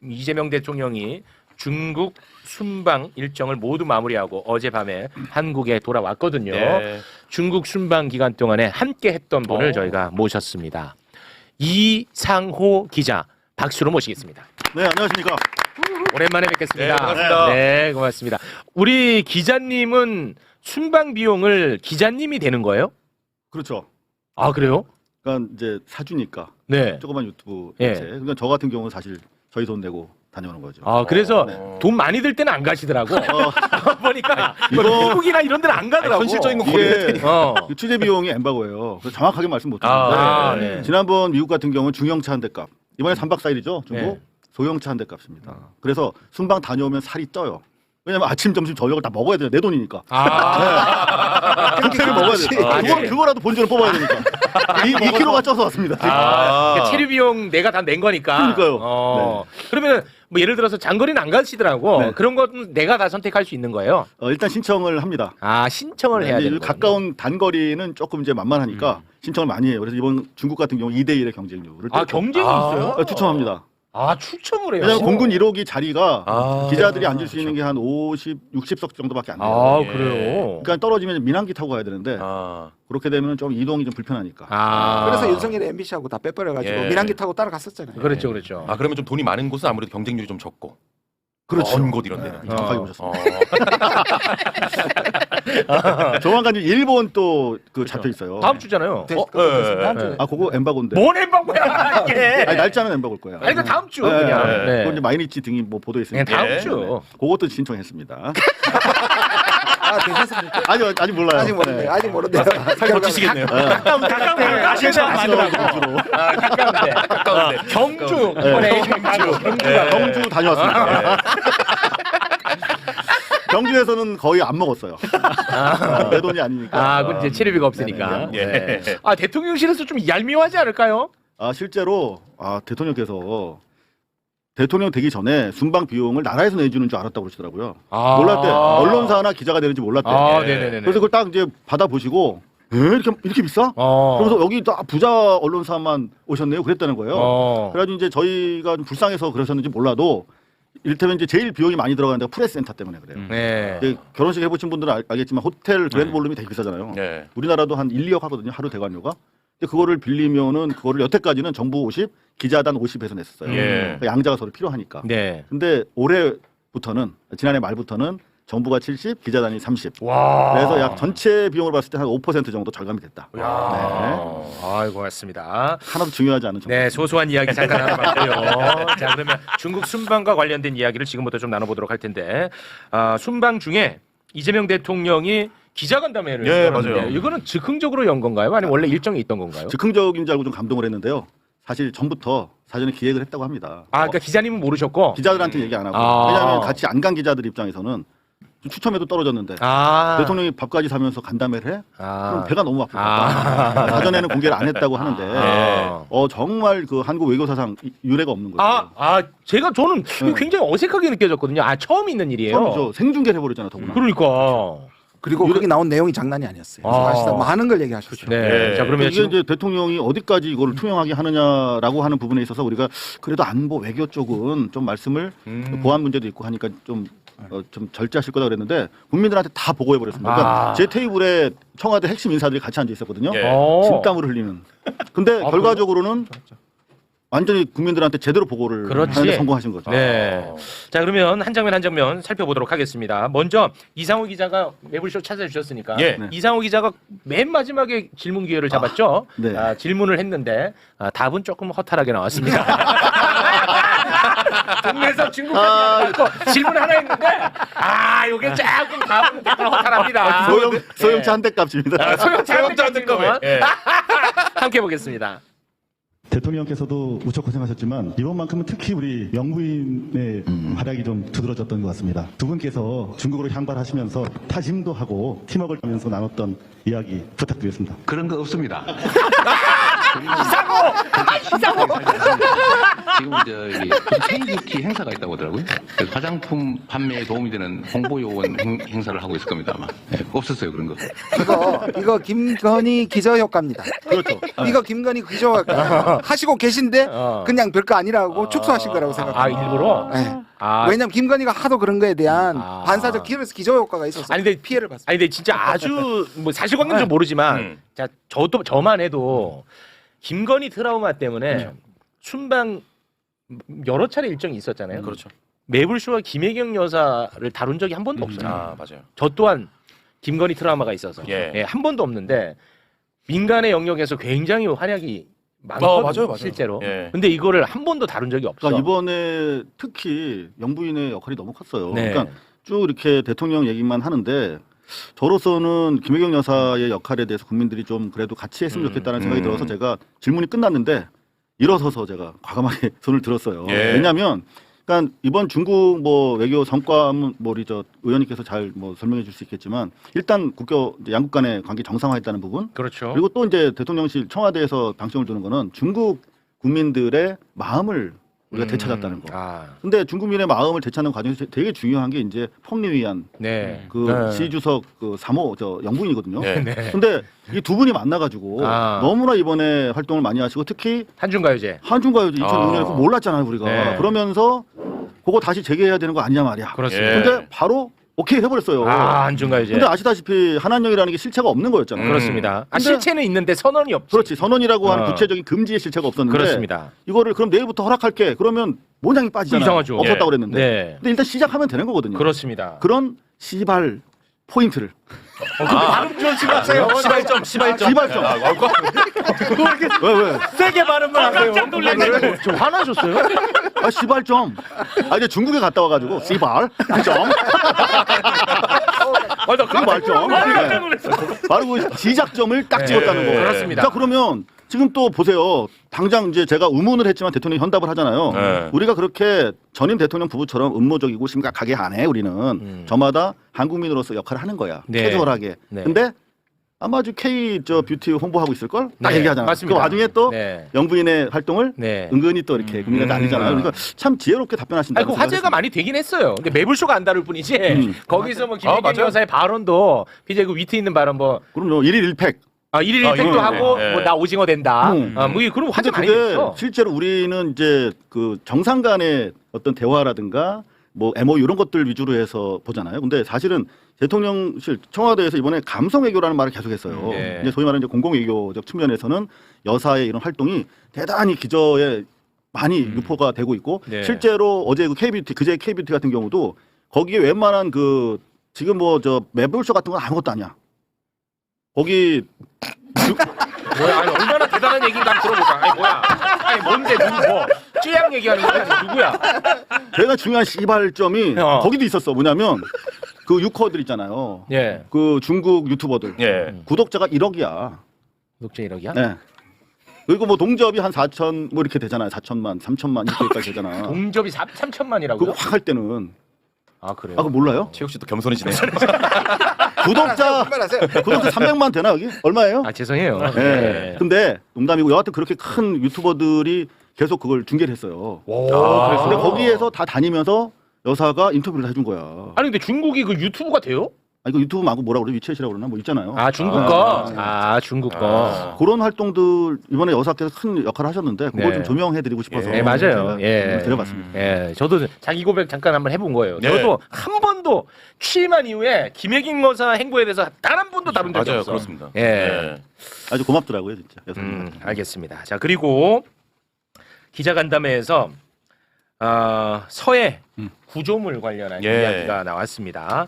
이재명 대통령이 중국 순방 일정을 모두 마무리하고 어젯밤에 한국에 돌아왔거든요. 네. 중국 순방 기간 동안에 함께 했던 분을 저희가 모셨습니다. 이상호 기자 박수로 모시겠습니다. 네, 안녕하십니까. 오랜만에 뵙겠습니다. 네, 반갑습니다. 네, 고맙습니다. 우리 기자님은 순방 비용을 기자님이 되는 거예요? 그렇죠. 아, 그래요? 그러니까 이제 사주니까 네. 조그만 유튜브 예. 업체. 그러니까 저 같은 경우는 사실 저희 돈 내고 다녀오는 거죠. 아, 그래서 네. 돈 많이 들 때는 안 가시더라고. 보니까 이거- 미국이나 이런 데는 안 가더라고. 현실적인 거 이게 어. 취재 비용이 엠바고예요. 그래서 정확하게 말씀 못 아, 드리는데 네. 지난번 미국 같은 경우는 중형차 한 대 값. 이번에 3박 4일이죠. 중국. 네. 소형차 한 대 값입니다. 그래서 순방 다녀오면 살이 쪄요. 왜냐면 아침, 점심, 저녁을 다 먹어야 돼요. 내 돈이니까. 호텔을 먹어야 돼요. 그거라도 본전을 뽑아야 되니까. 2kg가 쪄서 왔습니다. 지금. 그러니까 체류 비용 내가 다 낸 거니까. 그러니까요. 그러면 뭐 예를 들어서 장거리는 안 가시더라고. 네. 그런 건 내가 다 선택할 수 있는 거예요. 일단 신청을 합니다. 아, 신청을 해야 되는 거예요. 가까운 단거리는 조금 이제 만만하니까 신청을 많이 해요. 그래서 이번 중국 같은 경우 2대1의 경쟁률을 아, 경쟁이 있어요? 추첨합니다. 아, 추첨을 해요. 왜냐하면 공군 1호기 자리가 아. 기자들이 앉을 수 있는 게 한 50, 60석 정도밖에 안 돼요. 아, 예. 그래요. 그러니까 떨어지면 민항기 타고 가야 되는데 아. 그렇게 되면 좀 이동이 좀 불편하니까. 아. 그래서 윤석열이 MBC하고 다 빼버려가지고 예. 민항기 타고 따라갔었잖아요. 그렇죠, 그렇죠. 아, 그러면 좀 돈이 많은 곳은 아무래도 경쟁률이 좀 적고. 그렇죠. 먼 곳 이런 데는. 정확하게 어. 보셨습니다. 조만간 이제 일본 또 그 잡혀 있어요. 다음 주잖아요. 네, 네. 아, 그거 엠바고인데. 뭔 엠바고야 이게. 아니, 날짜는 엠바고일 거야. 아니, 그 다음 주 네, 그냥. 네. 네. 그건 이제 마이니치 등이 뭐 보도에 그냥 있으니까. 다음 예. 주. 그것도 신청했습니다. 아, 되셨습니까? 아직 몰라요. 아직 모르네요. 네. 아직 모르네요. 거치시겠네요. 가까운데 다시 한번 만들라고. 가까운데. 가까운데. 경주. 네. 이번에 경주가. 경주 다녀왔습니다. 경주에서는 거의 안 먹었어요. 내 돈이 아니니까. 아, 그건 이제 체류비가 없으니까. 네. 네. 아, 대통령실에서 좀 얄미워하지 않을까요? 실제로 대통령께서 대통령 되기 전에 순방 비용을 나라에서 내주는 줄 알았다고 그러시더라고요. 아. 몰랐대. 언론사나 기자가 내는지 몰랐대. 아, 예. 네네네. 그래서 그걸 딱 이제 받아보시고 이렇게 비싸? 어. 그러면서 여기 다 부자 언론사만 오셨네요. 그랬다는 거예요. 어. 그래가지고 이제 저희가 좀 불쌍해서 그러셨는지 몰라도 이를테면 이제 제일 비용이 많이 들어가는 데가 프레스센터 때문에 그래요. 네. 이제 결혼식 해보신 분들은 알겠지만 호텔 그랜드 볼룸이 되게 비싸잖아요. 네. 우리나라도 한 1, 2억 하거든요. 하루 대관료가. 근데 그거를 빌리면은 그거를 여태까지는 정부 50, 기자단 50에서 냈었어요. 예. 그러니까 양자가 서로 필요하니까. 네. 근데 올해부터는 지난해 말부터는 정부가 70, 기자단이 30. 와. 그래서 약 전체 비용을 봤을 때 한 5% 정도 절감이 됐다. 야. 아이, 고맙습니다. 하나도 중요하지 않은 정보. 네, 소소한 이야기 잠깐 나눠봤고요. 자, 그러면 중국 순방과 관련된 이야기를 지금부터 좀 나눠보도록 할 텐데, 순방 중에 이재명 대통령이 기자간담회를 예, 열었는데 맞아요. 이거는 즉흥적으로 연 건가요? 아니면 원래 일정이 있던 건가요? 즉흥적인 줄 알고 좀 감동을 했는데요. 사실 전부터 사전에 기획을 했다고 합니다. 아, 그러니까 기자님은 모르셨고. 기자들한테 얘기 안 하고. 아. 왜냐하면 같이 안 간 기자들 입장에서는 좀 추첨에도 떨어졌는데 아. 대통령이 밥까지 사면서 간담회를 해? 그럼 아. 배가 너무 아프다. 사전에는 공개를 안 했다고 하는데 아. 정말 그 한국 외교사상 유례가 없는 거죠. 저는 네. 굉장히 어색하게 느껴졌거든요. 아, 처음 있는 일이에요. 처음이죠. 생중계를 해버렸잖아, 더구나. 그러니까. 그리고 거기 나온 내용이 장난이 아니었어요. 아. 사실상 많은 걸 얘기하셨어요. 네. 예. 자, 그러면 이게 지금 이제 대통령이 어디까지 이거를 투명하게 하느냐라고 하는 부분에 있어서 우리가 그래도 안보 외교 쪽은 좀 말씀을 보안 문제도 있고 하니까 좀 절제하실 거다 그랬는데 국민들한테 다 보고해 버렸습니다. 그러니까 아. 제 테이블에 청와대 핵심 인사들이 같이 앉아 있었거든요. 예. 진땀을 흘리는. 근데 결과적으로는 완전히 국민들한테 제대로 보고를 그렇지. 하는데 성공하신 거죠. 네. 자, 그러면 한 장면 한 장면 살펴보도록 하겠습니다. 먼저 이상호 기자가 매불쇼 찾아주셨으니까 예. 네. 이상호 기자가 맨 마지막에 질문 기회를 잡았죠. 네. 질문을 했는데 답은 조금 허탈하게 나왔습니다. 동네에서 중국까지 갖고 질문 하나 했는데 요게 조금 답은 약간 허탈합니다. 소형차 한 대 값입니다. 소형차 한 대 값. 예. 함께 보겠습니다. 대통령께서도 무척 고생하셨지만 이번만큼은 특히 우리 영부인의 활약이 좀 두드러졌던 것 같습니다. 두 분께서 중국으로 향발하시면서 타심도 하고 팀워크를 하면서 나눴던 이야기 부탁드리겠습니다. 그런 거 없습니다. 지금 저기 K뷰티 행사가 있다고 하더라고요. 그래서 화장품 판매에 도움이 되는 홍보 요원 행사를 하고 있을 겁니다 아마. 네, 없었어요 그런 거. 이거 김건희 기저 효과입니다. 그렇죠. 이거 김건희 기저 효과 하시고 계신데 그냥 별거 아니라고 축소하신 거라고 아 생각합니다. 일부러. 네. 아 왜냐면 김건희가 하도 그런 거에 대한 아. 반사적 기저 효과가 있어서 아니 근데 피해를 봤습니다. 아니 근데 진짜 아주 뭐 사실관계는 좀 모르지만 자 저도 저만 해도 김건희 트라우마 때문에 순방 여러 차례 일정이 있었잖아요. 그렇죠. 매불쇼와 김혜경 여사를 다룬 적이 한 번도 없어요. 아 맞아요. 저 또한 김건희 트라우마가 있어서 예. 한 번도 없는데 민간의 영역에서 굉장히 활약이 많거든요. 맞아요. 실제로. 예. 근데 이거를 한 번도 다룬 적이 없어. 그러니까 이번에 특히 영부인의 역할이 너무 컸어요. 네. 그러니까 쭉 이렇게 대통령 얘기만 하는데 저로서는 김혜경 여사의 역할에 대해서 국민들이 좀 그래도 같이 했으면 좋겠다는 생각이 들어서 제가 질문이 끝났는데 일어서서 제가 과감하게 손을 들었어요. 예. 왜냐하면 그러니까 이번 중국 뭐 외교 성과는 뭐 우리 저 의원님께서 잘 뭐 설명해 줄 수 있겠지만 일단 이제 양국 간의 관계 정상화했다는 부분 그렇죠. 그리고 또 이제 대통령실 청와대에서 방점을 두는 거는 중국 국민들의 마음을 우리가 되찾았다는 거. 아, 근데 중국민의 마음을 되찾는 과정에서 되게 중요한 게 이제 폭리위안 네. 그 네. 시 주석 그 3호 저 영부인이거든요. 네. 근데 이 두 분이 만나가지고 아. 너무나 이번에 활동을 많이 하시고 특히 한중가요제. 한중가요제 2006년에 그거 몰랐잖아요 우리가. 네. 그러면서 그거 다시 재개해야 되는 거 아니냐 말이야. 그렇습니다. 예. 근데 바로 오케이 해버렸어요. 아, 한중가요제. 근데 아시다시피 한한령이라는 게 실체가 없는 거였잖아요. 그렇습니다. 아, 근데- 실체는 있는데 선언이 없지. 그렇지 선언이라고 하는 어. 구체적인 금지의 실체가 없었는데 그렇습니다. 이거를 그럼 내일부터 허락할게. 그러면 모양이 빠지잖아요. 이상하죠. 없었다고 예. 그랬는데. 네. 근데 일단 시작하면 되는 거거든요. 그렇습니다. 그런 시발 포인트를 발음 좀 심하세요. 시발점. 시발점. 왜? 세게 발음만 하세요. 깜짝 놀랐네. 좀 화나셨어요? 아 시발점. 아 이제 중국에 갔다 와가지고 시발 점. 아, 나 그 말점. 깜짝 놀랐어. 바로 그 시작점을 딱 네, 찍었다는 거. 그렇습니다. 자 그러면 지금 또 보세요. 당장 이제 제가 의문을 했지만 대통령이 현답을 하잖아요. 네. 우리가 그렇게 전임 대통령 부부처럼 음모적이고 심각하게 안 해. 우리는 저마다 한국민으로서 역할을 하는 거야. 네. 캐주얼하게. 네. 근데 아마 아주 K 저 뷰티 홍보하고 있을 걸? 딱 네, 얘기하잖아. 맞습니다. 그 와중에 또 네. 영부인의 활동을 네. 은근히 또 이렇게 국민한테 알리잖아요. 그러니까 참 지혜롭게 답변하신다. 아니, 그 화제가 많이 되긴 했어요. 근데 매불쇼가 안 다룰 뿐이지. 거기서 뭐 김혜경 맞아요. 여사의 발언도 굉장히 그 위트 있는 발언 뭐 그럼요. 1일 1팩. 일일 아, 1팩도 이거는 하고 네. 뭐 나 오징어 된다. 음. 뭐 그런 화제 근데 많이 그게 됐어. 실제로 우리는 이제 그 정상 간의 어떤 대화라든가 뭐 MOU 이런 것들 위주로 해서 보잖아요. 근데 사실은 대통령실 청와대에서 이번에 감성 외교라는 말을 계속했어요. 네. 이제 소위 말하는 이제 공공 외교적 측면에서는 여사의 이런 활동이 대단히 기저에 많이 유포가 되고 있고 네. 실제로 어제 그 K뷰티 그제 K뷰티 같은 경우도 거기에 웬만한 그 지금 뭐 저 매불쇼 같은 건 아무것도 아니야. 거기 뭐야? 아니 얼마나 대단한 얘기인가 한번 들어볼까? 아니 뭐야? 아니 뭔데 누구 뭐 쯔양 얘기하는 거야? 누구야? 제가 중요한 시발점이 거기도 있었어. 뭐냐면 그 유커들 있잖아요. 예. 그 중국 유튜버들 예. 구독자가 1억이야. 구독자 1억이야? 네. 그리고 뭐 동접이 한 4천 뭐 이렇게 되잖아요. 4천만, 3천만 이렇게까지 되잖아. 동접이 3천만이라고요? 그거 확 할 때는 아 그래요? 그거 몰라요? 최욱 씨도 겸손해지네. 구독자 말하세요. 300만 되나 여기? 얼마예요? 아 죄송해요. 네. 근데 농담이고 여하튼 그렇게 큰 유튜버들이 계속 그걸 중계를 했어요. 오, 근데 거기에서 다 다니면서 여사가 인터뷰를 해준 거야. 아니 근데 중국이 그 유튜브가 돼요? 아 이거 유튜브 말고 뭐라 그래? 위챗이라고 그러나 뭐 있잖아요. 아 중국 거. 아 중국 거. 그런 활동들 이번에 여사께서 큰 역할을 하셨는데 그거 네. 좀 조명해드리고 싶어서 네 맞아요. 제가 예. 드려봤습니다. 예, 저도 자기 고백 잠깐 한번 해본 거예요. 네. 저도 한 번도 취임한 이후에 김혜경 여사 행보에 대해서 단 한 번도 다룬 적이 맞아요. 없어. 그렇습니다. 예. 아주 고맙더라고요 진짜 여사님. 알겠습니다. 자 그리고 기자간담회에서 서해 구조물 관련한 예. 이야기가 나왔습니다.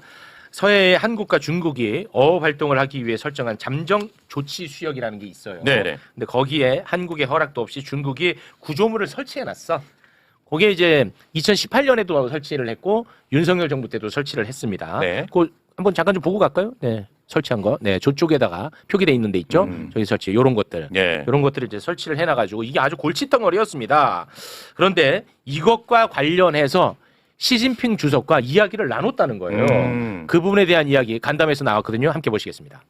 서해의 한국과 중국이 어업 활동을 하기 위해 설정한 잠정 조치 수역이라는 게 있어요. 네네. 근데 거기에 한국의 허락도 없이 중국이 구조물을 설치해놨어. 그게 이제 2018년에도 설치를 했고 윤석열 정부 때도 설치를 했습니다. 네. 그 한번 잠깐 좀 보고 갈까요? 네, 설치한 거. 네, 저쪽에다가 표기돼 있는 데 있죠. 저기 설치. 요런 것들. 예. 이런 것들을 이제 설치를 해놔가지고 이게 아주 골칫덩어리였습니다. 그런데 이것과 관련해서 시진핑 주석과 이야기를 나눴다는 거예요. 그 부분에 대한 이야기 간담회에서 나왔거든요. 함께 보시겠습니다.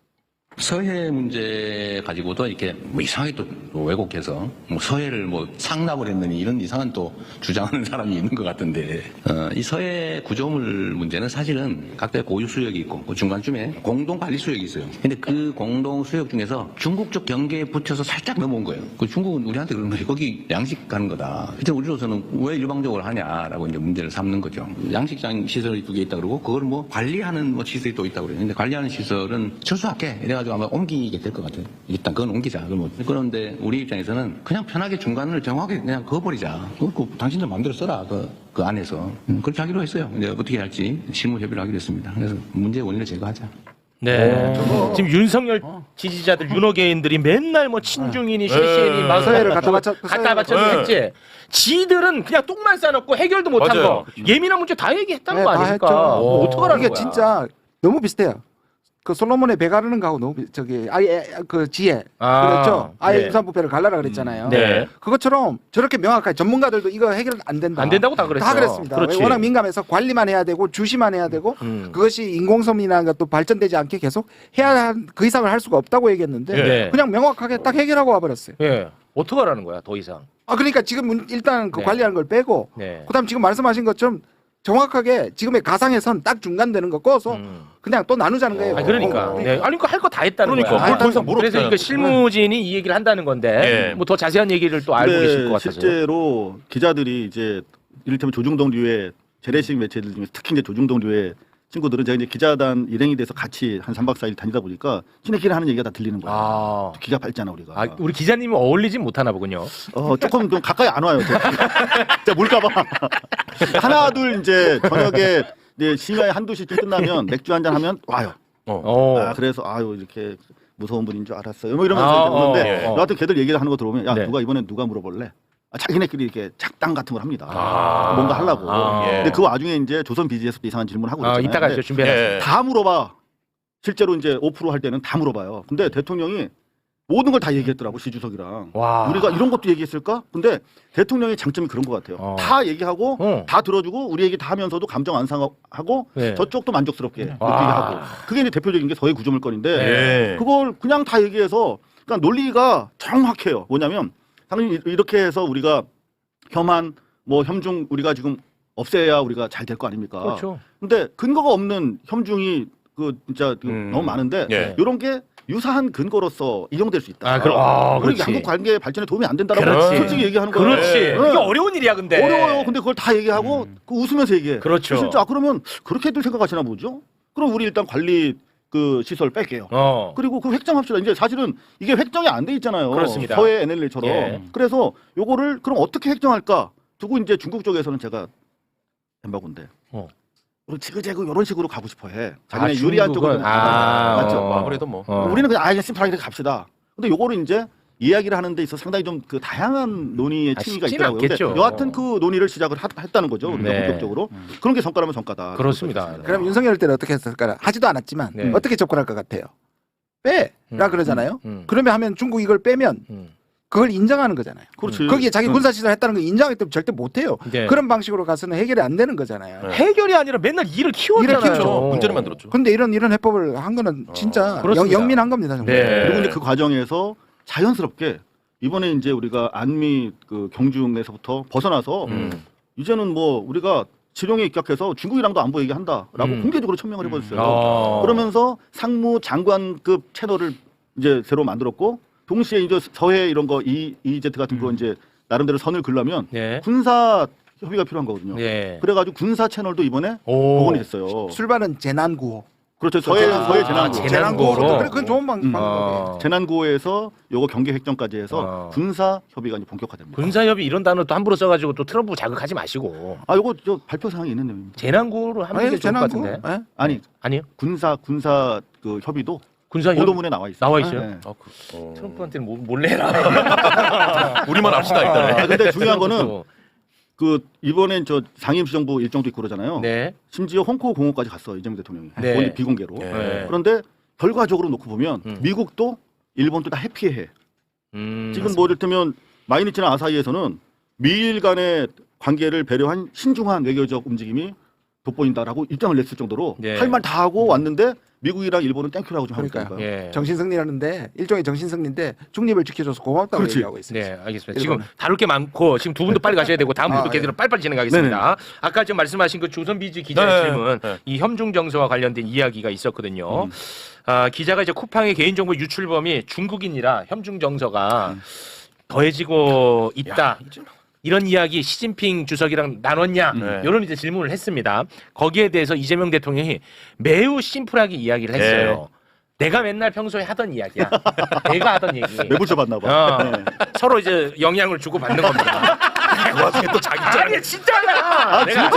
서해 문제 가지고도 이렇게 뭐 이상하게 또 왜곡해서 뭐 서해를 뭐 상납을 했느니 이런 이상한 또 주장하는 사람이 있는 것 같은데 이 서해 구조물 문제는 사실은 각자의 고유 수역이 있고 그 중간쯤에 공동 관리 수역이 있어요. 근데 그 공동 수역 중에서 중국 쪽 경계에 붙여서 살짝 넘어온 거예요. 그 중국은 우리한테 그런 거예요. 거기 양식하는 거다. 그때 우리로서는 왜 일방적으로 하냐라고 이제 문제를 삼는 거죠. 양식장 시설이 2개 있다 그러고 그걸 뭐 관리하는 뭐 시설이 또 있다고 그래요. 근데 관리하는 시설은 철수할게 이래가지고 아마 옮기게 될 것 같아요. 일단 그건 옮기자. 그런데 우리 입장에서는 그냥 편하게 중간을 정확하게 그냥 그어버리자. 그 당신들 마음대로 써라. 그 안에서. 그렇게 하기로 했어요. 근데 어떻게 할지 실무 협의를 하기로 했습니다. 그래서 문제의 원인을 제거하자. 네. 지금 윤석열 지지자들 윤호개인들이 맨날 뭐 친중이니 셰시니 막 서해를 갖다 바쳤는지 했지. 지들은 그냥 똥만 싸놓고 해결도 못한 맞아요. 거. 예민한 문제 다 얘기했다는 거 다 아닙니까? 했죠. 뭐 어떡하라는 이게 거야. 진짜 너무 비슷해요. 그 솔로몬의 배 가르는 거하고 너무 저기 아예 그 지혜 그랬죠. 아예 네. 임산부패를 갈라라 그랬잖아요. 네. 그것처럼 저렇게 명확하게 전문가들도 이거 해결 안 된다. 안 된다고 다 그랬어. 다 그랬습니다. 그렇지. 워낙 민감해서 관리만 해야 되고 주시만 해야 되고 그것이 인공섬이나 것도 발전되지 않게 계속 해야 그 이상을 할 수가 없다고 얘기했는데 네. 그냥 명확하게 딱 해결하고 와버렸어요. 예. 어떡하라는 거야, 더 이상. 그러니까 지금 일단 그 네. 관리하는 걸 빼고 네. 그다음 지금 말씀하신 것처럼 정확하게 지금의 가상의 선 딱 중간되는 거 꺼서 그냥 또 나누자는 거예요. 아니, 그러니까. 네. 아니, 그 할 거 다 했다는 그러니까 거야. 그걸 더 이상 뭘 그래서 없잖아요. 이거 실무진이 이 얘기를 한다는 건데 네. 뭐 더 자세한 얘기를 또 알고 계실 것 같아서. 실제로 기자들이 이제 이를테면 조중동류의 재래식 매체들 중에 특히 이제 조중동류의 친구들은 제가 이제 기자단 일행이 돼서 같이 한 3박 4일 다니다 보니까 지네끼리 하는 얘기가 다 들리는 거예요. 아. 기가 밝잖아 우리가. 아, 우리 기자님이 어울리진 못하나 보군요. 조금 좀 가까이 안 와요. 제가 물까봐. 하나 둘 이제 저녁에 이제 심야에 1-2시쯤 끝나면 맥주 한잔 하면 와요. 그래서 아유 이렇게 무서운 분인 줄 알았어요. 뭐 이러면서 이제 오는데 여하튼 걔들 얘기하는 거 들어오면 야 네. 누가 이번엔 누가 물어볼래? 자기네끼리 이렇게 작당 같은 걸 합니다. 아. 뭔가 하려고. 예. 근데 그 와중에 이제 조선 BG에서도 이상한 질문을 하고 있잖아요. 이따가 근데 준비해. 예. 다 물어봐. 실제로 이제 5%할 때는 다 물어봐요. 근데 대통령이 모든 걸 다 얘기했더라고 시주석이랑. 와. 우리가 이런 것도 얘기했을까? 근데 대통령의 장점이 그런 것 같아요. 다 얘기하고 다 들어주고 우리 얘기 다 하면서도 감정 안 상하고 네. 저쪽도 만족스럽게 느끼게 와. 하고. 그게 이제 대표적인 게 서해 구조물건인데 예. 그걸 그냥 다 얘기해서 그러니까 논리가 정확해요. 뭐냐면 당연히 이렇게 해서 우리가 혐한 뭐 혐중 우리가 지금 없애야 우리가 잘 될 거 아닙니까? 그렇죠. 근데 근거가 없는 혐중이 그 진짜 너무 많은데 예. 이런 게 유사한 근거로서 이용될 수 있다. 그럼 우리 그렇지. 양국 관계 발전에 도움이 안 된다라고 그렇지. 솔직히 얘기하는 거예요. 그렇지. 네. 이게 어려운 일이야, 근데. 어려워요. 근데 그걸 다 얘기하고 그 웃으면서 얘기해. 그렇죠. 진짜 그러면 그렇게들 생각하시나 보죠? 그럼 우리 일단 관리 그 시설 뺄게요. 그리고 그 획정합시다. 이제 사실은 이게 획정이 안 돼 있잖아요. 그렇습니다. 서해 NLL처럼. 예. 그래서 요거를 그럼 어떻게 획정할까? 두고 이제 중국 쪽에서는 제가 엠바고인데. 우리 지그재그 이런 식으로 가고 싶어해. 자기네 유리한 쪽으로 맞죠? 아무래도 뭐. 우리는 그냥 아예 심플하게 갑시다. 근데 요거를 이제 이야기를 하는 데 있어 상당히 좀 그 다양한 논의의 층위가 쉽지는 있더라고요. 근데 않겠죠. 여하튼 그 논의를 시작을 했다는 거죠. 우리가 네. 본격적으로. 그런 게 성과라면 성과다. 그렇습니다. 그럼 윤석열 때는 어떻게 했을까? 하지도 않았지만 네. 어떻게 접근할 것 같아요? 빼라 그러잖아요. 음. 그러면 하면 중국 이걸 빼면 그걸 인정하는 거잖아요. 그렇지. 거기에 자기 군사시설 했다는 거 인정하기 때문에 절대 못해요. 네. 그런 방식으로 가서는 해결이 안 되는 거잖아요. 해결이 아니라 맨날 일을 키웠잖아요. 일을 키우죠. 문제를 만들었죠. 근데 이런 해법을 한 거는 진짜 그렇습니다. 영민한 겁니다. 정말. 네. 그리고 이제 그 과정에서 자연스럽게 이번에 이제 우리가 안미 그 경중에서부터 벗어나서 이제는 뭐 우리가 지령에 입각해서 중국이랑도 안보 얘기한다라고 공개적으로 천명을 해버렸어요. 그러면서 상무 장관급 채널을 이제 새로 만들었고 동시에 이제 서해 이런 거 EEZ 같은 거 이제 나름대로 선을 그려면 네. 군사 협의가 필요한 거거든요. 네. 그래가지고 군사 채널도 이번에 복원이 됐어요. 출발은 재난구호. 그렇죠. 서해 재난구호. 재난구호로. 그래, 그건 좋은 방법이에요. 재난구호에서 요거 경계 획정까지 해서 군사 협의가 이제 본격화됩니다. 군사협의 이런 단어 또 함부로 써가지고 또 트럼프 자극하지 마시고 요거 저 발표 사항이 있는 내용입니다. 재난구호로 하는 게 좋을 것 같은데. 아니 아니요? 군사 그 협의도 군사협의 보도문에 나와 있어요. 나와 있어요? 네. 트럼프한테는 몰래 해라. 우리만 합시다 일단. 근데 중요한 거는 그 이번엔 저 상임수정부 일정도 있고 그러잖아요. 네. 심지어 홍콩 공호까지 갔어 이재명 대통령이. 네. 본인 비공개로. 네. 그런데 결과적으로 놓고 보면 미국도 일본도 다 해피해. 지금 뭐 이를테면 마이니치나 아사히에서는 미일 간의 관계를 배려한 신중한 외교적 움직임이 돋보인다라고 입장을 냈을 정도로 네. 할 말 다 하고 왔는데 미국이랑 일본은 땡큐라고 좀 하고 그러니까요. 있다니까요. 예. 정신승리라는데 일종의 정신승리인데 중립을 지켜줘서 고맙다고 그렇지. 얘기하고 있습니다. 네, 알겠습니다. 일본은. 지금 다룰 게 많고 지금 두 분도 빨리 가셔야 되고 다음 분도 예. 계속 빨리빨리 진행하겠습니다. 아까 지금 말씀하신 그 조선비즈 기자의 네, 질문, 네. 이 협중 정서와 관련된 이야기가 있었거든요. 기자가 이제 쿠팡의 개인정보 유출 범위 중국인이라 협중 정서가 더해지고 있다. 이런 이야기 시진핑 주석이랑 나눴냐 네. 이런 이제 질문을 했습니다. 거기에 대해서 이재명 대통령이 매우 심플하게 이야기를 했어요. 내가 맨날 평소에 하던 이야기야. 내가 하던 얘기. 매불쇼 받나 봐. 어, 서로 이제 영향을 주고 받는 겁니다. 와중에 또 자기 아니 진짜야. 아 진짜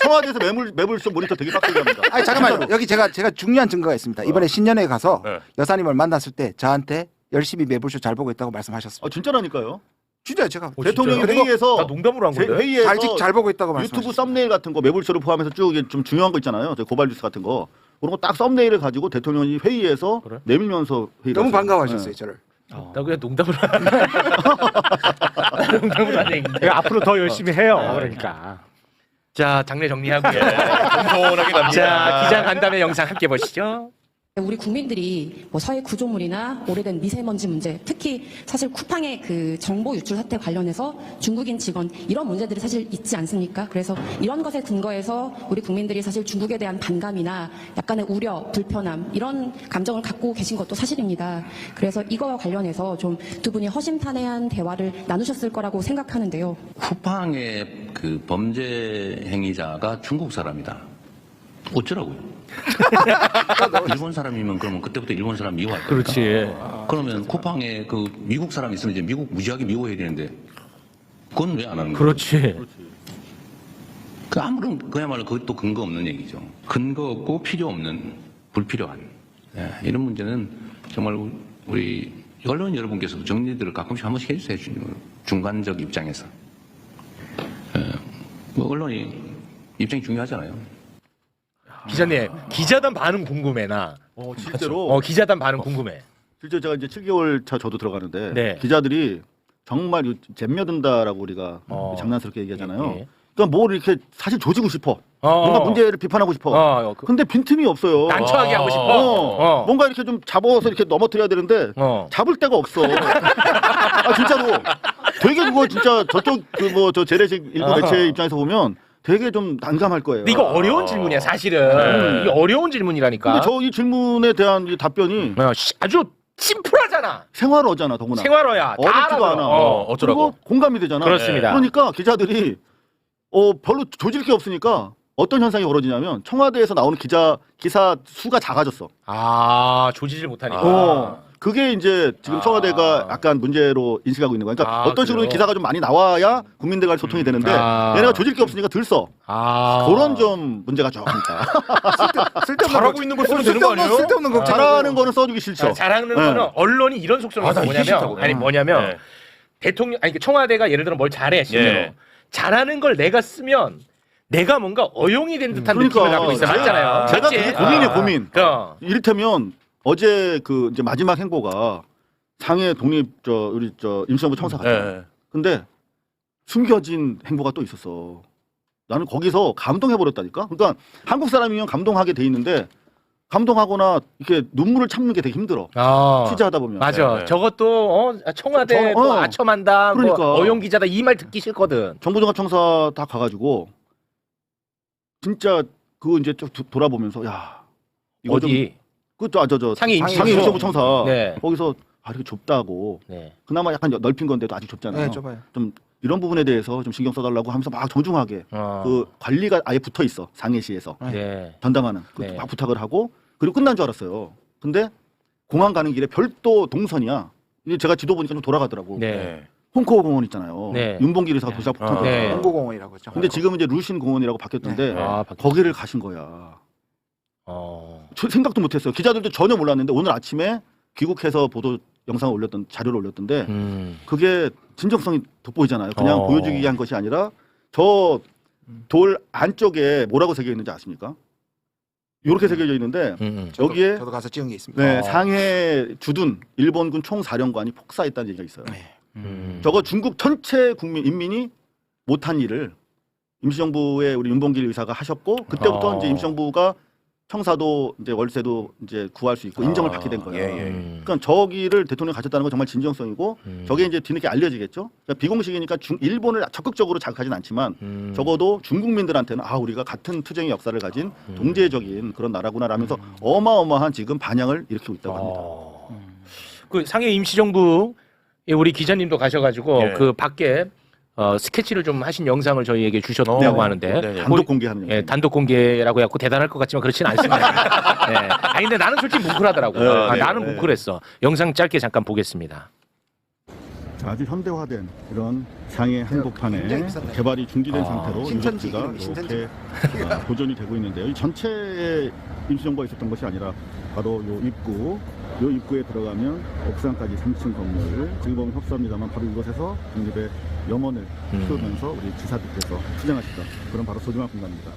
청와대에서 매불쇼 모니터 되게 빡세게 합니다. 아니 잠깐만요. 여기 제가 중요한 증거가 있습니다. 이번에 신년회에 가서 네. 여사님을 만났을 때 저한테 열심히 매불쇼 잘 보고 있다고 말씀하셨습니다. 진짜라니까요. 진짜 제가 대통령이 진짜요? 회의에서 나 농담으로 한 건데. 회의에서 잘 보고 있다고 유튜브 말씀하셨어요. 썸네일 같은 거 매불쇼를 포함해서 쭉 이게 좀 중요한 거 있잖아요. 저 고발 뉴스 같은 거 그런 거 딱 썸네일을 가지고 대통령이 회의에서 그래? 내밀면서 회의를 너무 했어요. 반가워하셨어요, 네. 저를. 나 그냥 농담으로 농담으로 한 얘기인데. 앞으로 더 열심히 해요. 그러니까. 자 장례 정리하고요. 공손하게 갑니다. 자 기자 간담회 영상 함께 보시죠. 우리 국민들이 뭐 사회 구조물이나 오래된 미세먼지 문제, 특히 사실 쿠팡의 그 정보 유출 사태 관련해서 중국인 직원 이런 문제들이 사실 있지 않습니까? 그래서 이런 것에 근거해서 우리 국민들이 사실 중국에 대한 반감이나 약간의 우려, 불편함 이런 감정을 갖고 계신 것도 사실입니다. 그래서 이거와 관련해서 좀 두 분이 허심탄회한 대화를 나누셨을 거라고 생각하는데요. 쿠팡의 그 범죄 행위자가 중국 사람이다. 어쩌라고요? 일본 사람이면 그러면 그때부터 일본 사람 미워할 거니까. 그렇지. 그러면 쿠팡에 그 미국 사람 있으면 이제 미국 무지하게 미워해야 되는데 그건 왜 안 하는 거예요? 그렇지. 그 아무런 그야말로 그것도 근거 없는 얘기죠. 근거 없고 필요 없는 불필요한 이런 문제는 정말 우리 언론 여러분께서도 정리들을 가끔씩 한 번씩 해주세요. 중간적 입장에서. 뭐 언론이 입장이 중요하잖아요. 기자님 기자단 반응 궁금해 나. 실제로 기자단 반응 궁금해. 실제 제가 이제 7개월 차 저도 들어가는데 네. 기자들이 정말 잼며든다라고 우리가 장난스럽게 얘기하잖아요. 예. 그러니까 뭘 이렇게 사실 조지고 싶어. 뭔가 문제를 비판하고 싶어. 근데 빈틈이 없어요. 난처하게 하고 싶어. 뭔가 이렇게 좀 잡아서 이렇게 넘어뜨려야 되는데 잡을 데가 없어. 아 진짜로 되게 그거 진짜 저쪽 그 뭐 저 재래식 일부 매체 입장에서 보면 되게 좀 난감할 거예요. 근데 이거 어려운 질문이야 사실은. 이게 어려운 질문이라니까. 근데 저 이 질문에 대한 이 답변이 아주 심플하잖아. 생활어잖아 더구나. 생활어야. 다 어렵지도 알아. 않아. 어쩌라고. 그리고 공감이 되잖아. 그렇습니다. 그러니까 기자들이 별로 조질 게 없으니까 어떤 현상이 벌어지냐면 청와대에서 나오는 기사 수가 작아졌어. 아 조지질 못하니까. 그게 이제 지금 청와대가 약간 문제로 인식하고 있는 거야. 그러니까 어떤 식으로 그래요? 기사가 좀 많이 나와야 국민들 간의 소통이 되는데 얘네가 조질 게 없으니까 들 써. 그런 좀 문제가 조금 있다. 잘하고 있는 걸 쓰면 되는 거 아니에요? 쓸데없는 걱정. 잘하는 거는 써주기 싫죠. 잘하는 네. 거는 언론이 이런 속성을 나 이게 싫다고. 뭐냐면 네. 대통령 아니 청와대가 예를 들어 뭘 잘해 실제로 예. 잘하는 걸 내가 쓰면 내가 뭔가 어용이 된 듯한 느낌을 갖고 있어 맞잖아요. 제가 맞지? 그게 고민이에요, 고민. 이를테면 어제 그 이제 마지막 행보가 상해 독립 우리 임시정부 청사 갔잖아요. 네. 근데 숨겨진 행보가 또 있었어. 나는 거기서 감동해 버렸다니까. 그러니까 한국 사람이면 감동하게 돼 있는데 감동하거나 이렇게 눈물을 참는 게 되게 힘들어. 취재하다 보면. 맞아. 네. 저것도 청와대 뭐 아첨한다, 그러니까. 뭐 어용 기자다 이 말 듣기 싫거든. 정보종합청사 다 가가지고 진짜 그거 이제 쭉 돌아보면서 야 이거 어디? 그저 상해 임시정부 청사 네. 거기서 이렇게 좁다고. 네. 그나마 약간 넓힌 건데도 아직 좁잖아요. 네, 좁아요. 좀 이런 부분에 대해서 좀 신경 써달라고 하면서 막 정중하게 그 관리가 아예 붙어 있어 상해시에서 네. 전담하는 네. 막 부탁을 하고 그리고 끝난 줄 알았어요. 근데 공항 가는 길에 별도 동선이야. 이게 제가 지도 보니까 좀 돌아가더라고. 네. 홍코어 공원 있잖아요. 네. 윤봉길 의사가 도시락 붙은 거. 네. 홍보공원이라고 그러죠. 근데 지금은 이제 루신 공원이라고 바뀌었던데 거기를 가신 거야. 저 생각도 못했어요. 기자들도 전혀 몰랐는데 오늘 아침에 귀국해서 보도 영상을 올렸던 자료를 올렸던데 그게 진정성이 돋보이잖아요. 그냥 보여주기 위한 것이 아니라 저 돌 안쪽에 뭐라고 새겨 있는지 아십니까? 이렇게 새겨져 있는데 여기에 저도 가서 찍은 게 있습니다. 네, 상해 주둔 일본군 총사령관이 폭사했다는 얘기가 있어요. 저거 중국 전체 인민이 못한 일을 임시정부의 우리 윤봉길 의사가 하셨고 그때부터 이제 임시정부가 청사도 이제 월세도 이제 구할 수 있고 인정을 받게 된 거예요. 예, 예. 그러니까 저기를 대통령이 가졌다는 건 정말 진정성이고 저게 이제 뒤늦게 알려지겠죠. 그러니까 비공식이니까 일본을 적극적으로 자극하진 않지만 적어도 중국민들한테는 아 우리가 같은 투쟁의 역사를 가진 동제적인 그런 나라구나라면서 어마어마한 지금 반향을 일으키고 있다고 합니다. 그 상해 임시정부에 우리 기자님도 가셔가지고 예. 그 밖에 스케치를 좀 하신 영상을 저희에게 주셨다고 하는데 네, 네. 단독 공개하는 예, 단독 공개라고 해갖고 대단할 것 같지만 그렇지는 않습니다. 예. 아니 근데 나는 솔직히 뭉클하더라고. 네, 아, 네, 나는 네. 뭉클했어. 영상 짧게 잠깐 보겠습니다. 아주 현대화된 이런 상해 한복판에 굉장히 비싼데. 개발이 중지된 상태로 신천지 이렇게가 이름이 신천지. 이렇게 보존이 되고 있는데요. 이 전체에 임시정부가 있었던 것이 아니라 바로 요 입구에 들어가면 옥상까지 3층 건물 지금 보면 협소합니다만 바로 이곳에서 국립의 영혼을 키우면서 우리 지사들께서 투쟁하셨던 그런 바로 소중한 공간입니다.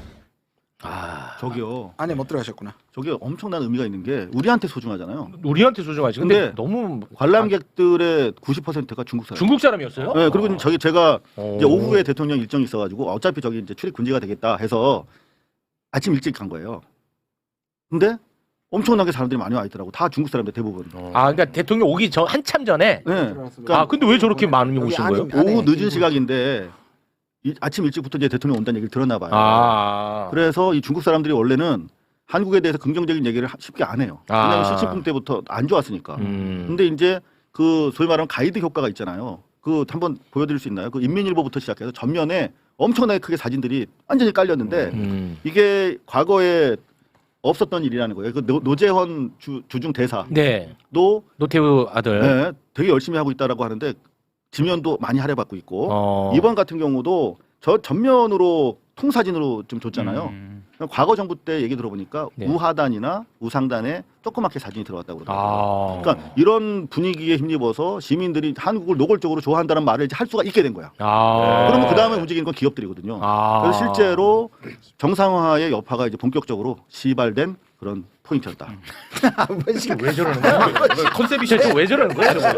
아, 저기요. 안에 못 들어가셨구나. 저게 엄청난 의미가 있는 게 우리한테 소중하잖아요. 우리한테 소중하지. 근데 근데 너무 관람객들의 90%가 중국 사람. 중국 사람이었어요? 네, 그리고 저기 제가 이제 오. 오후에 대통령 일정이 있어가지고 어차피 저기 이제 출입 금지가 되겠다 해서 아침 일찍 간 거예요. 근데 엄청나게 사람들이 많이 와 있더라고. 다 중국 사람들 대부분. 아, 그러니까 대통령 오기 전 한참 전에. 네. 아, 근데 왜 저렇게 많이 여기 오신 안에- 거예요? 안에 오후 늦은 김구- 시각인데 아침 일찍부터 이제 대통령 온다는 얘기를 들었나 봐요. 아, 그래서 이 중국 사람들이 원래는 한국에 대해서 긍정적인 얘기를 쉽게 안 해요. 왜냐하면 아. 시진핑 때부터 안 좋았으니까. 음. 근데 이제 그 소위 말하는 가이드 효과가 있잖아요. 그 한번 보여드릴 수 있나요? 그 인민일보부터 시작해서 전면에 엄청나게 크게 사진들이 완전히 깔렸는데 이게 과거에 없었던 일이라는 거예요. 그 노재헌 주중 대사도 네. 노태우 아들. 네, 되게 열심히 하고 있다라고 하는데 지면도 많이 할애받고 있고 이번 같은 경우도 저 전면으로 통사진으로 좀 줬잖아요. 과거 정부 때 얘기 들어보니까 네. 우하단이나 우상단에 조그맣게 사진이 들어갔다고 그러더라고요. 아. 그러니까 이런 분위기에 힘입어서 시민들이 한국을 노골적으로 좋아한다는 말을 이제 할 수가 있게 된 거야. 아. 그러면 그 다음에 움직이는 건 기업들이거든요. 아. 그래서 실제로 정상화의 여파가 이제 본격적으로 시발된 그런 포인트였다. 왜 저러는 거야? 컨셉이 진짜 왜 저러는 거야? 저거?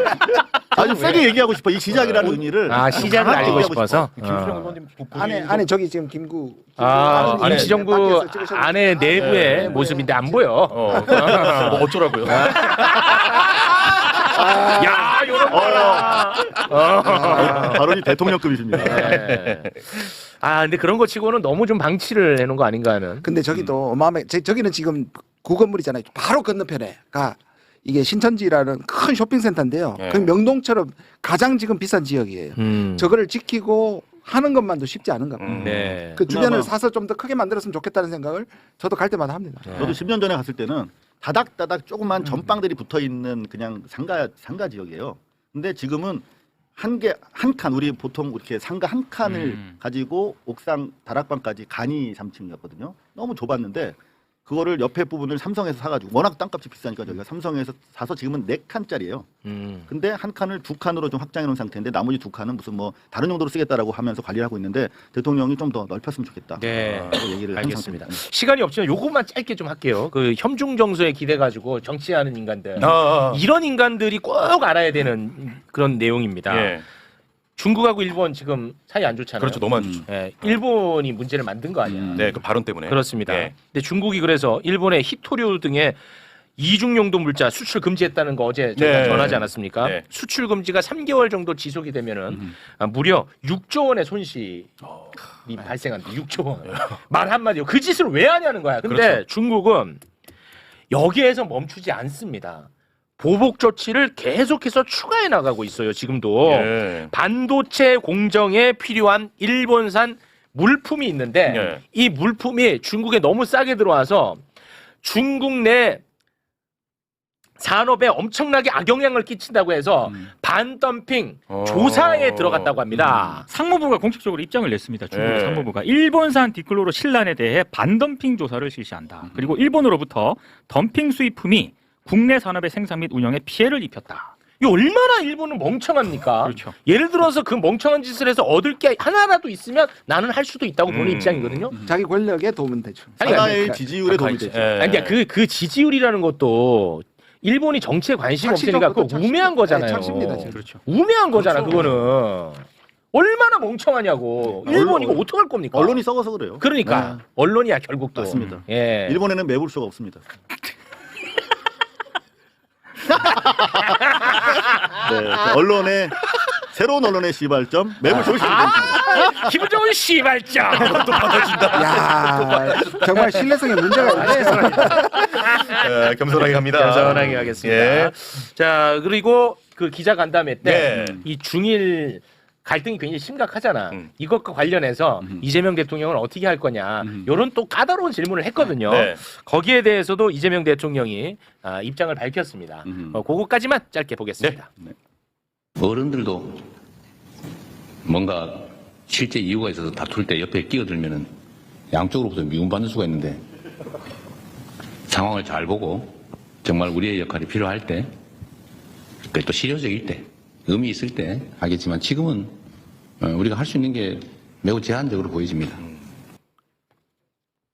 아주 세게 얘기하고 싶어. 이 시작이라는 의미를 아, 시작을 강하게 알리고 얘기하고 싶어서. 안에 저기 지금 김구 아, 안에 임시정부 밖에서 찍으셨는데. 안에 내부의 모습인데 안 보여. 뭐 어쩌라고요? 야, 요런 거라. 발언이 대통령급이십니다. 네. 아, 근데 그런 거 치고는 너무 좀 방치를 해놓은 거 아닌가 하는. 근데 저기도 어마어마해. 저기는 지금 구건물이잖아요. 바로 건너편에가 이게 신천지라는 큰 쇼핑센터인데요. 네. 그 명동처럼 가장 지금 비싼 지역이에요. 저거를 지키고 하는 것만도 쉽지 않은가 봐요. 네. 그 주변을 그나마- 사서 좀 더 크게 만들었으면 좋겠다는 생각을 저도 갈 때마다 합니다. 저도 10년 전에 갔을 때는 다닥다닥 조그만 전방들이 붙어 있는 그냥 상가 지역이에요. 근데 지금은 한 칸 우리 보통 이렇게 상가 한 칸을 가지고 옥상 다락방까지 간이 3층이었거든요. 너무 좁았는데 그거를 옆에 부분을 삼성에서 사가지고 워낙 땅값이 비싸니까 저희가 삼성에서 사서 지금은 4칸짜리예요. 근데 한 칸을 2칸으로 좀 확장해 놓은 상태인데 나머지 2칸은 무슨 뭐 다른 용도로 쓰겠다라고 하면서 관리를 하고 있는데 대통령이 좀 더 넓혔으면 좋겠다. 네. 라고 얘기를 항상 알겠습니다. 드립니다. 시간이 없지만 요것만 짧게 좀 할게요. 그 혐중 정서에 기대 가지고 정치하는 인간들. 아. 이런 인간들이 꼭 알아야 되는 그런 내용입니다. 예. 중국하고 일본 지금 사이 안 좋잖아요. 그렇죠. 너무 안 좋죠. 예, 일본이 문제를 만든 거 아니야. 네, 그 발언 때문에. 그렇습니다. 예. 근데 중국이 그래서 일본의 히토류 등의 이중용도 물자 수출 금지했다는 거 어제 저희가 네. 전하지 않았습니까? 네. 수출 금지가 3개월 정도 지속이 되면은 무려 6조 원의 손실이 발생한다. 6조 원. 말 한마디로 그 짓을 왜 하냐는 거야. 근데 그렇죠. 중국은 여기에서 멈추지 않습니다. 보복 조치를 계속해서 추가해 나가고 있어요. 지금도. 예. 반도체 공정에 필요한 일본산 물품이 있는데 예. 이 물품이 중국에 너무 싸게 들어와서 중국 내 산업에 엄청나게 악영향을 끼친다고 해서 반덤핑 조사에 들어갔다고 합니다. 상무부가 공식적으로 입장을 냈습니다. 중국의 네. 상무부가 일본산 디클로로 신란에 대해 반덤핑 조사를 실시한다. 그리고 일본으로부터 덤핑 수입품이 국내 산업의 생산 및 운영에 피해를 입혔다. 이 얼마나 일본은 멍청합니까? 그렇죠. 예를 들어서 그 멍청한 짓을 해서 얻을 게 하나라도 있으면 나는 할 수도 있다고 보는 입장이거든요. 자기 권력에 도움은 되죠. 아니, 하나의 지지율에 도움이 되죠. 예. 아니, 그러니까 그 지지율이라는 것도 일본이 정치에 관심이 없으니까 그거 착시죠. 우매한 거잖아요. 네, 착시입니다, 지금. 그렇죠. 우매한 거잖아, 그거는. 얼마나 멍청하냐고. 일본 이거 어떡할 겁니까? 언론이 썩어서 그래요. 그러니까 네. 언론이야 결국 또. 맞습니다. 예. 일본에는 매불쇼가 없습니다. 네, 언론의 새로운 언론의 시발점 매불쇼 시발점입니다. 기분 좋은 시발점. 야, 정말 신뢰성에 문제가 있네. 겸손하게 갑니다. 겸손하게 하겠습니다. 예. 자 그리고 그 기자 간담회 때 네. 이 중일 갈등이 굉장히 심각하잖아. 이것과 관련해서 이재명 대통령은 어떻게 할 거냐. 이런 또 까다로운 질문을 했거든요. 네. 거기에 대해서도 이재명 대통령이 입장을 밝혔습니다. 그거까지만 짧게 보겠습니다. 어른들도 뭔가 실제 이유가 있어서 다툴 때 옆에 끼어들면은 양쪽으로부터 미움받는 수가 있는데 상황을 잘 보고 정말 우리의 역할이 필요할 때, 그게 또 실효적일 때, 의미 있을 때 하겠지만 지금은 우리가 할 수 있는 게 매우 제한적으로 보여집니다.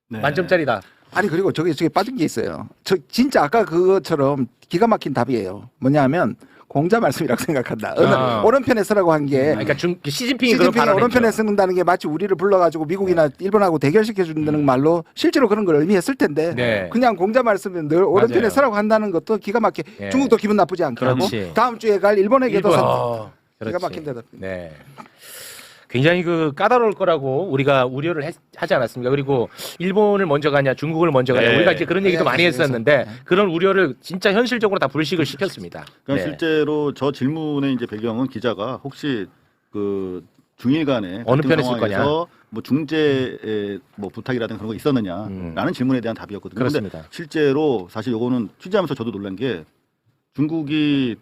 네. 만점짜리다. 아니 그리고 저게 빠진 게 있어요. 저 진짜 아까 그것처럼 기가 막힌 답이에요. 뭐냐면 공자 말씀이라고 생각한다. 오른편에 서라고 한 게 그러니까 시진핑이 그런 시진핑이 발언을 오른편에 했죠. 쓴다는 게 마치 우리를 불러가지고 미국이나 일본하고 대결시켜 준다는 말로 실제로 그런 걸 의미했을 텐데 네. 그냥 공자 말씀은 늘 오른편에 맞아요. 서라고 한다는 것도 기가 막혀. 예. 중국도 기분 나쁘지 않게 하고 그렇지. 다음 주에 갈 일본에게도 기가 그렇지. 막힌 대답. 네. 굉장히 그 까다로울 거라고 우리가 우려를 하지 않았습니까? 그리고 일본을 먼저 가냐, 중국을 먼저 가냐, 네. 우리가 이제 그런 얘기도 네, 많이 그래서. 했었는데 네. 그런 우려를 진짜 현실적으로 다 불식을 시켰습니다. 그러니까 네. 실제로 저 질문의 이제 배경은 기자가 혹시 그 중일 간에 어느 갈등 편에 쓸 상황에서 뭐 중재의 뭐 부탁이라든가 그런 거 있었느냐라는 질문에 대한 답이었거든요. 그렇습니다. 근데 실제로 사실 요거는 취재하면서 저도 놀란 게 중국이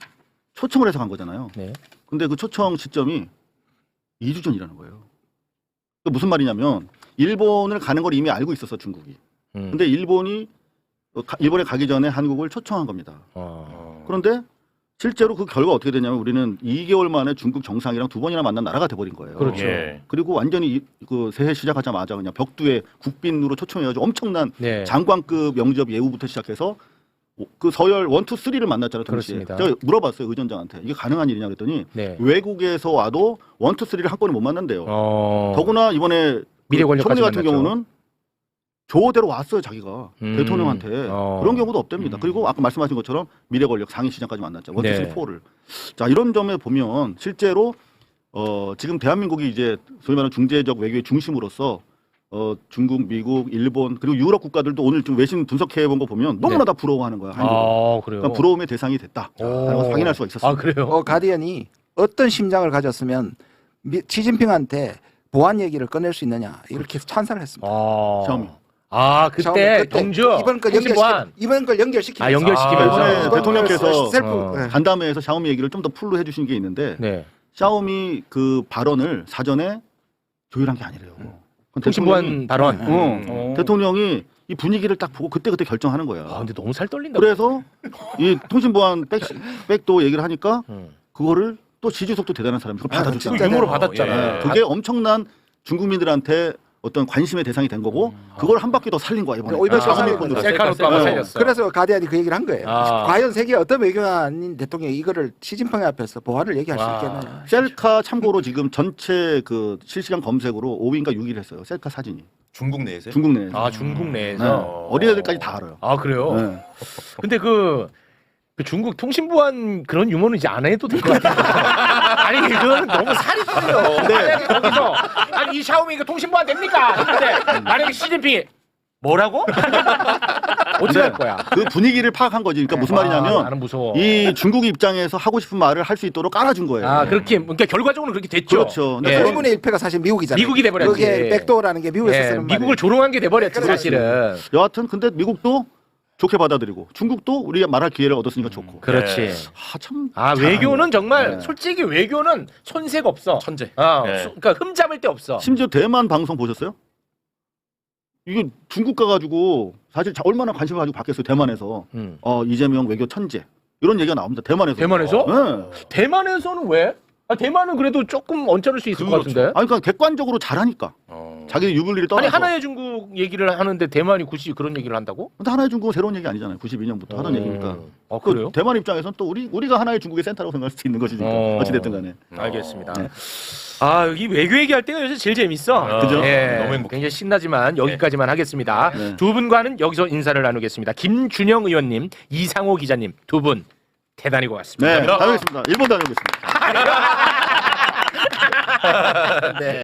초청을 해서 간 거잖아요. 네. 근데 그 초청 시점이 2주 전이라는 거예요. 그 무슨 말이냐면 일본을 가는 걸 이미 알고 있었어 중국이. 근데 일본에 가기 전에 한국을 초청한 겁니다. 그런데 실제로 그 결과 어떻게 되냐면 우리는 2개월 만에 중국 정상이랑 2번이나 만난 나라가 돼버린 거예요. 그렇죠. 예. 그리고 완전히 그 새해 시작하자마자 그냥 벽두에 국빈으로 초청해가지고 엄청난 네. 장관급 영접 예우부터 시작해서 그 서열 1, 2, 3를 만났잖아요. 동시에. 그렇습니다. 제가 물어봤어요 의전장한테 이게 가능한 일이냐 그랬더니 네. 외국에서 와도 1, 2, 3를 한꺼번에 못 만난대요. 더구나 이번에 미래 그 총리 권력까지 같은 만났죠. 경우는 조대로 왔어요 자기가 대통령한테 그런 경우도 없답니다. 그리고 아까 말씀하신 것처럼 미래 권력 상위 시장까지 만났죠. 1, 2, 3, 네. 4를. 자 이런 점에 보면 실제로 지금 대한민국이 이제 소위 말하는 중재적 외교의 중심으로서 중국, 미국, 일본 그리고 유럽 국가들도 오늘 좀 외신 분석해 본 거 보면 너무나 다 부러워하는 거야. 한국을. 그래요. 그러니까 부러움의 대상이 됐다라는 걸 확인할 수가 있었어요. 아 그래요? 가디언이 어떤 심장을 가졌으면 시진핑한테 보안 얘기를 꺼낼 수 있느냐 이렇게 찬사를 했습니다. 샤오미. 그때 경주 이번 걸 통신보안. 연결시키면서 연결시키면서. 이번에 대통령께서 셀프 간담회에서 샤오미 얘기를 좀 더 풀로 해주신 게 있는데 네. 샤오미 그 발언을 사전에 조율한 게 아니래요. 통신보안 발언. 대통령이 이 분위기를 딱 보고 그때 결정하는 거야. 근데 너무 살 떨린다. 그래서 이 통신보안 백도 얘기를 하니까 그거를 또 지주석도 대단한 사람이 그걸 받아줬잖아요. 진짜 유머로 받았잖아요. 예. 그게 엄청난 중국민들한테 어떤 관심의 대상이 된 거고 그걸 한 바퀴 더 살린 거야 이번에. 오히려 더 샤오미 살린 폰으로. 거죠. 셀카로 한번 살렸어. 그래서 가디언이 그 얘기를 한 거예요. 아. 과연 세계 어떤 외교관인 대통령이 이거를 시진핑 앞에서 보안을 얘기할 수 와. 있겠느냐. 셀카 참고로 지금 전체 그 실시간 검색으로 5위인가 6위를 했어요. 셀카 사진이. 중국 내에서 중국 내에서. 중국 네. 내에서. 어린애들까지 다 알아요. 그래요? 네. 근데 그 중국 통신보안 그런 유머는 이제 안 해도 될 것 같아요. 아니 그거는 너무 살이 쪄요. 만약에 거기서 이 샤오미 이거 통신보안 됩니까? 했는데 만약에 시진핑이 뭐라고? 어떻게 할 거야? 그 분위기를 파악한 거지. 그러니까 무슨 말이냐면 나는 무서워. 이 중국 입장에서 하고 싶은 말을 할 수 있도록 깔아준 거예요. 그렇게 그러니까 결과적으로 그렇게 됐죠. 그렇죠. 근데 예. 1분의 1패가 사실 미국이잖아요. 미국이 돼버렸지. 그게 백도어라는 게 미국에서 예, 쓰는 미국을 말이에요. 조롱한 게 돼버렸지 그렇지. 사실은. 여하튼 근데 미국도 좋게 받아들이고 중국도 우리가 말할 기회를 얻었으니까 좋고. 그렇지. 참. 외교는 정말 네. 솔직히 외교는 손색 없어. 천재. 그러니까 흠 잡을 데 없어. 심지어 대만 방송 보셨어요? 이게 중국 가가지고 사실 얼마나 관심을 가지고 받겠어요 대만에서. 이재명 외교 천재 이런 얘기가 나옵니다. 대만에서. 대만에서? 네. 대만에서는 왜? 대만은 그래도 조금 언짢을 수 있을 것 같은데. 아니 그러니까 객관적으로 잘하니까. 자기들 유불리를 떠나서. 아니 하나의 중국 얘기를 하는데 대만이 굳이 그런 얘기를 한다고? 근데 하나의 중국은 새로운 얘기 아니잖아요. 92년부터 하던 얘기니까. 그래요? 대만 입장에서는 또 우리가 하나의 중국의 센터라고 생각할 수 있는 것이니까. 어찌됐든 간에. 알겠습니다. 아, 이 외교 얘기할 때가 요새 제일 재밌어. 그죠? 예, 너무 행복해. 굉장히 신나지만 여기까지만 하겠습니다. 네. 두 분과는 여기서 인사를 나누겠습니다. 김준영 의원님, 이상호 기자님 두 분 대단히 고맙습니다. 네, 다녀오겠습니다. 일본 다녀오겠습니다. 네.